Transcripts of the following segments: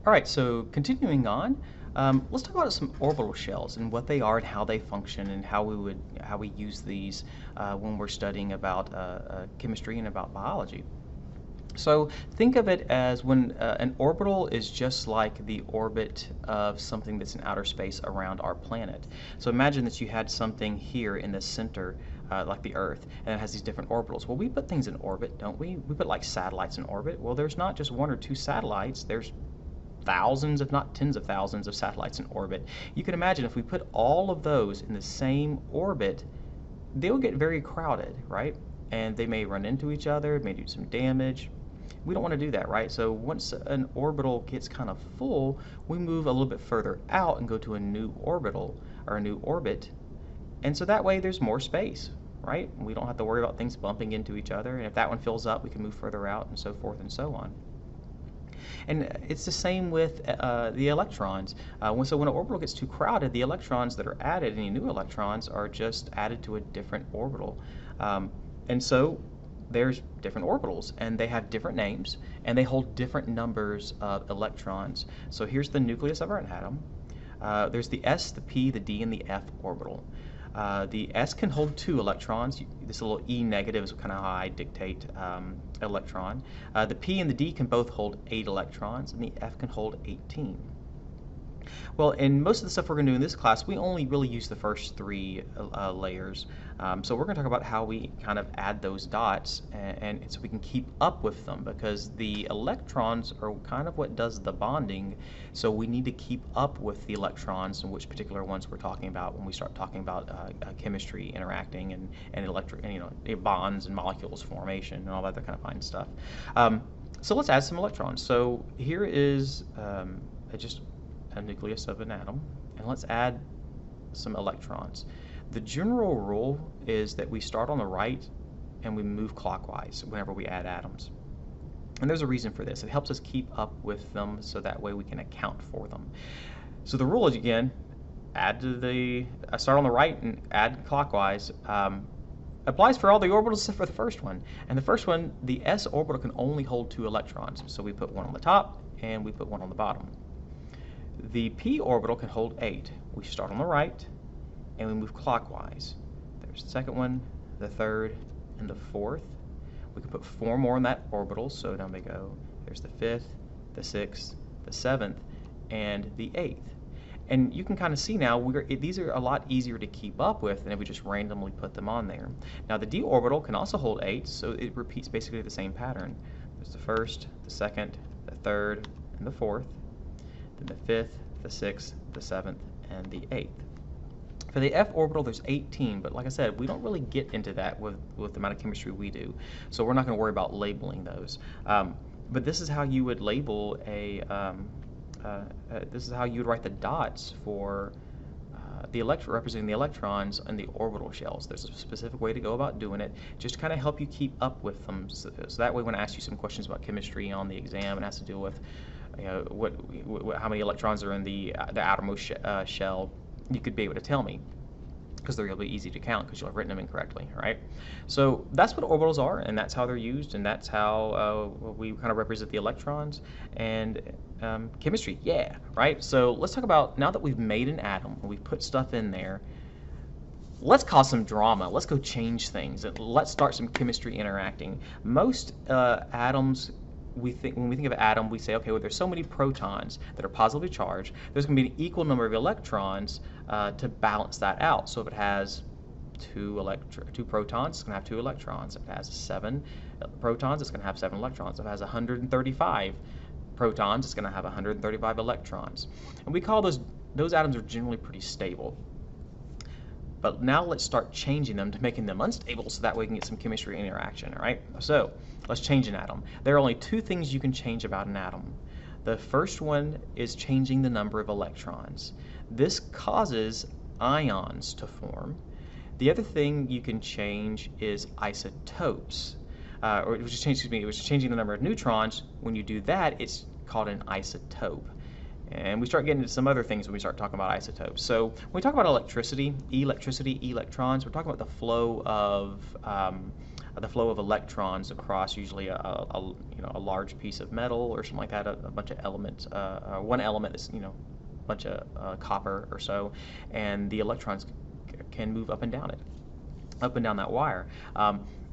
All right, so continuing on, let's talk about some orbital shells and what they are and how they function and how we use these when we're studying about chemistry and about biology. So think of it as when an orbital is just like the orbit of something that's in outer space around our planet. So imagine that you had something here in the center, like the Earth, and it has these different orbitals. Well, we put things in orbit, don't we? We put like satellites in orbit. Well, there's not just one or two satellites. There's thousands, if not tens of thousands, of satellites in orbit. You can imagine if we put all of those in the same orbit, they'll get very crowded, right? And they may run into each other, may do some damage. We don't want to do that, right? So once an orbital gets kind of full, we move a little bit further out and go to a new orbital or a new orbit. And so that way there's more space, right? We don't have to worry about things bumping into each other. And if that one fills up, we can move further out and so forth and so on. And it's the same with the electrons. So when an orbital gets too crowded, the electrons that are added, any new electrons, are just added to a different orbital. And so there's different orbitals, and they have different names, and they hold different numbers of electrons. So here's the nucleus of our atom. There's the s, the p, the d, and the f orbital. The s can hold 2 electrons. This little E negative is kind of how I dictate electron. The p and the d can both hold 8 electrons, and the f can hold 18. Well, in most of the stuff we're going to do in this class, we only really use the first 3 layers. So we're going to talk about how we kind of add those dots and so we can keep up with them, because the electrons are kind of what does the bonding. So we need to keep up with the electrons and which particular ones we're talking about when we start talking about chemistry interacting and bonds and molecules formation and all that kind of fine stuff. So let's add some electrons. So here is just a nucleus of an atom, and let's add some electrons. The general rule is that we start on the right and we move clockwise whenever we add atoms. And there's a reason for this. It helps us keep up with them so that way we can account for them. So the rule is, again, start on the right and add clockwise. Applies for all the orbitals except for the first one. And the first one, the s orbital can only hold 2 electrons. So we put one on the top and we put one on the bottom. The p orbital can hold 8. We start on the right and we move clockwise. There's the second one, the third, and the fourth. We can put 4 more in that orbital, so down they go. There's the 5th, the 6th, the 7th, and the 8th. And you can kind of see now these are a lot easier to keep up with than if we just randomly put them on there. Now the d orbital can also hold 8, so it repeats basically the same pattern. There's the 1st, the 2nd, the 3rd, and the 4th. Then the 5th, the 6th, the 7th, and the 8th. For the f orbital, there's 18, but like I said, we don't really get into that with the amount of chemistry we do, so we're not going to worry about labeling those. But this is how you would label this is how you would write the dots for representing the electrons in the orbital shells. There's a specific way to go about doing it, just to kind of help you keep up with them, so that way when I ask you some questions about chemistry on the exam and has to deal with how many electrons are in the outermost shell, you could be able to tell me, because they're really easy to count because you'll have written them incorrectly, right? So that's what orbitals are, and that's how they're used, and that's how we kind of represent the electrons. And chemistry, yeah, right? So let's talk about, now that we've made an atom, and we've put stuff in there, let's cause some drama. Let's go change things. Let's start some chemistry interacting. Most atoms, when we think of an atom, we say, okay, well, there's so many protons that are positively charged. There's going to be an equal number of electrons to balance that out. So if it has 2 protons, it's going to have 2 electrons. If it has 7 protons, it's going to have 7 electrons. If it has 135 protons, it's going to have 135 electrons. And we call those atoms are generally pretty stable. But now let's start changing them to making them unstable, so that way we can get some chemistry interaction, all right? So let's change an atom. There are only 2 things you can change about an atom. The first one is changing the number of electrons. This causes ions to form. The other thing you can change is isotopes, which is changing the number of neutrons. When you do that, it's called an isotope. And we start getting into some other things when we start talking about isotopes. So when we talk about electricity, electrons, we're talking about the flow of the flow of electrons across usually a large piece of metal or something like that, a bunch of elements, one element is a bunch of copper or so, and the electrons can move up and down it, up and down that wire.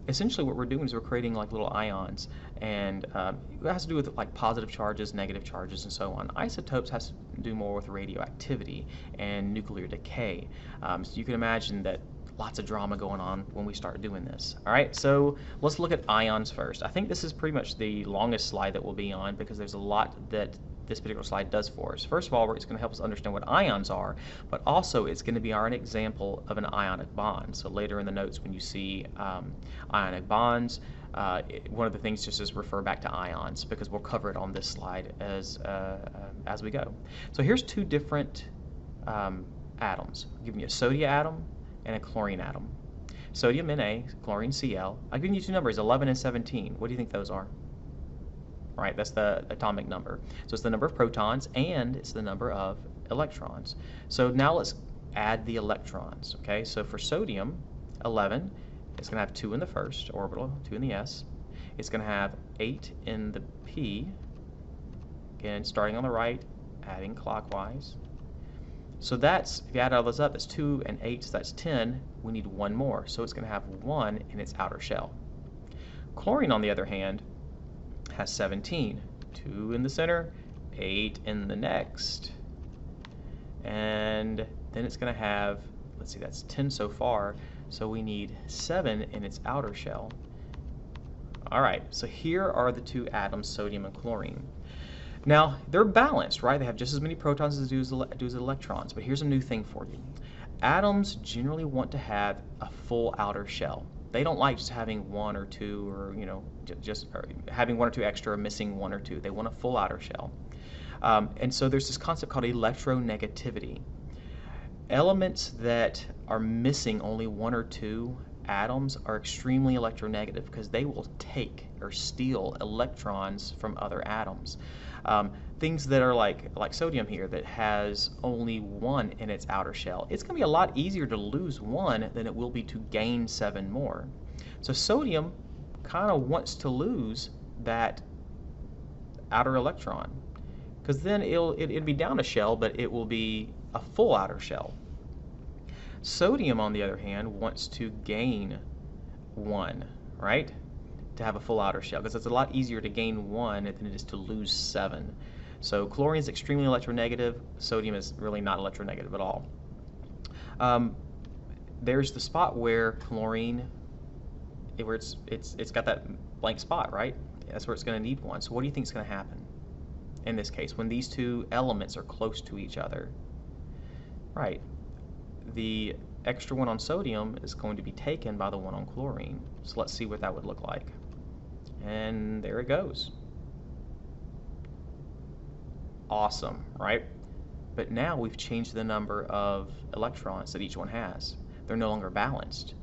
Essentially what we're doing is we're creating like little ions, and it has to do with like positive charges, negative charges, and so on. Isotopes has to do more with radioactivity and nuclear decay. So you can imagine that lots of drama going on when we start doing this. All right, so let's look at ions first. I think this is pretty much the longest slide that we'll be on because there's a lot that this particular slide does for us. First of all, it's going to help us understand what ions are, but also it's going to be an example of an ionic bond. So later in the notes when you see ionic bonds, one of the things just is refer back to ions because we'll cover it on this slide as we go. So here's two different atoms. I'm giving you a sodium atom and a chlorine atom. Sodium Na, chlorine Cl. I've given you two numbers, 11 and 17. What do you think those are? Right, that's the atomic number. So it's the number of protons and it's the number of electrons. So now let's add the electrons. Okay, so for sodium, 11, it's going to have 2 in the first orbital, 2 in the s. It's going to have 8 in the p. Again, starting on the right, adding clockwise. So that's, if you add all those up, that's 2 and 8, so that's 10. We need one more, so it's going to have 1 in its outer shell. Chlorine, on the other hand, has 17. 2 in the center, 8 in the next. And then it's going to have, let's see, that's 10 so far, so we need 7 in its outer shell. All right, so here are the two atoms, sodium and chlorine. Now, they're balanced, right? They have just as many protons as do as electrons, but here's a new thing for you. Atoms generally want to have a full outer shell. They don't like just having 1 or 2 or, just having 1 or 2 extra or missing 1 or 2. They want a full outer shell. And so there's this concept called electronegativity. Elements that are missing only 1 or 2 atoms are extremely electronegative because they will take or steal electrons from other atoms. Things that are like sodium here that has only 1 in its outer shell. It's going to be a lot easier to lose 1 than it will be to gain 7 more. So sodium kind of wants to lose that outer electron because then it'll be down a shell, but it will be a full outer shell. Sodium, on the other hand, wants to gain 1, right? To have a full outer shell, because it's a lot easier to gain 1 than it is to lose 7. So chlorine is extremely electronegative. Sodium is really not electronegative at all. There's the spot where chlorine, where it's got that blank spot, right? That's where it's going to need 1. So what do you think is going to happen in this case when these two elements are close to each other? Right. The extra 1 on sodium is going to be taken by the 1 on chlorine. So let's see what that would look like. And there it goes. Awesome, right? But now we've changed the number of electrons that each one has. They're no longer balanced.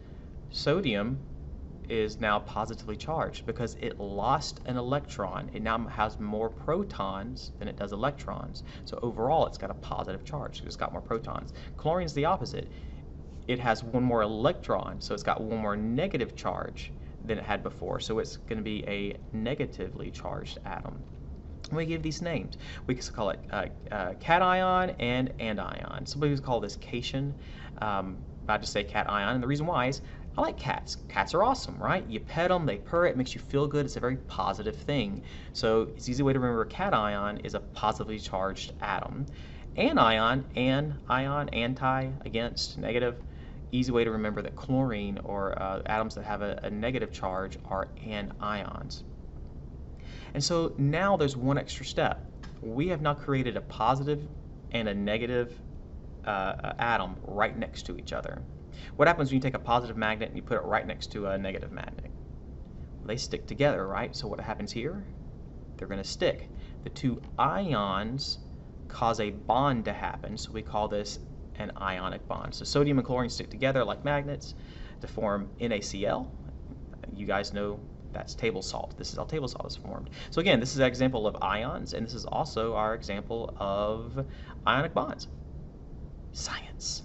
Sodium is now positively charged because it lost an electron. It now has more protons than it does electrons. So overall, it's got a positive charge because it's got more protons. Chlorine is the opposite. It has 1 more electron, so it's got 1 more negative charge than it had before. So it's going to be a negatively charged atom. We give these names. We can call it cation and anion. Some people call this cation. I just say cation, and the reason why is I like cats. Cats are awesome, right? You pet them, they purr, it makes you feel good. It's a very positive thing. So it's an easy way to remember cation is a positively charged atom. Anion, ion, anti, against, negative. Easy way to remember that chlorine or atoms that have a negative charge are anions. And so now there's one extra step. We have now created a positive and a negative atom right next to each other. What happens when you take a positive magnet and you put it right next to a negative magnet? They stick together, right? So what happens here? They're going to stick. The two ions cause a bond to happen, so we call this an ionic bond. So sodium and chlorine stick together like magnets to form NaCl. You guys know that's table salt. This is how table salt is formed. So again, this is an example of ions, and this is also our example of ionic bonds. Science.